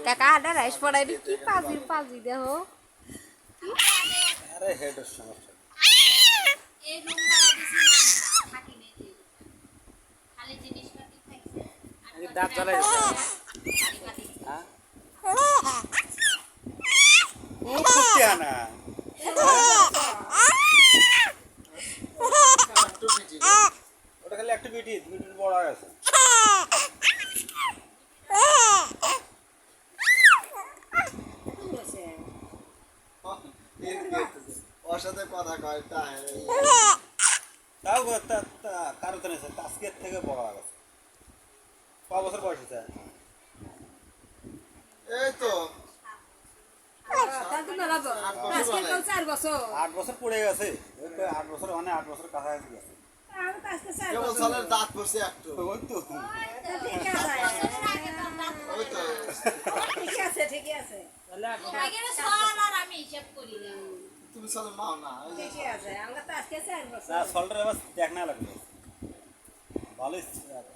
কাকা আডা রাইস পড়াই কি পাজি দেখো আরে হেডের সমস্যা এই রুম ভাড়া দিছি না থাকি নেই খালি জিনিসপাতি খাইছে এই দাঁত জ্বালাই হ্যাঁ ও কুত্তে আনা ওটা খালি একটা বিটি বড় হয়ে গেছে ওর সাথে কথা কয় তাও কারো তো নেই আজকের থেকে বড় হয়ে গেছে ক বছর বয়স হয়েছে এই তো 4 বছর 8 বছর পড়ে গেছে 8 বছর মানে 8 বছর কাছাকাছি গেছে কেবল সালের দাঁত পড়ছে একটু ওই তো ওই তো ঠিকই আছে এখানে সল আর আমি হিসাব করি না তুমি সালে মাও না ওই যে ঠিকই আছে আমরা তো আজকে 4 বছর না সল্টার এবার দেখ না লাগবে ভালো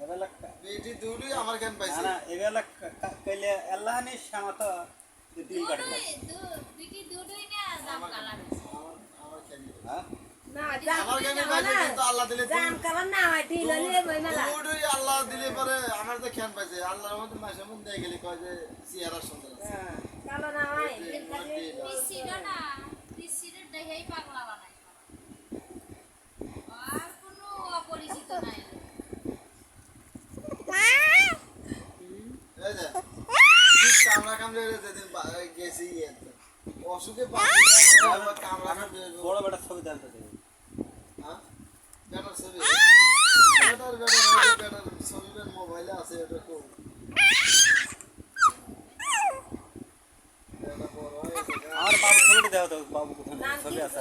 এবার বেটি দুলই আমার কেন না পাইছে না এবার কইলে আল্লাহ নি শামাতা দিল কাটে দুটি দুটোই না দাম কালা আমার কেন হ্যাঁ না আমার কেন পাইছে কিন্তু আল্লাহ দিলে জান কালার না হয় ঢিল হলে বই মেলা দুলই আল্লাহ দিলে পরে আমার তো কেন পাইছে আল্লাহর মধ্যে মাসে মধ্যে গেলে কয় যে চেহারা সুন্দর আছে কালো না হয় পিসিটা না পিসিটা দেখাই পাগলা বানাই আর কোনো অপরিচিত নাই এই যে কামড়া কামড়ে যেদিন গেছি অসুখে কামড়া বড় বেটা ছবি জানতে দেবে হ্যাঁ বেটার ছবি বেটার ছবি মোবাইলে আছে এটা তো আমার বাবু ছবিটা দেওয়া তো বাবু কোথায় ছবি আছে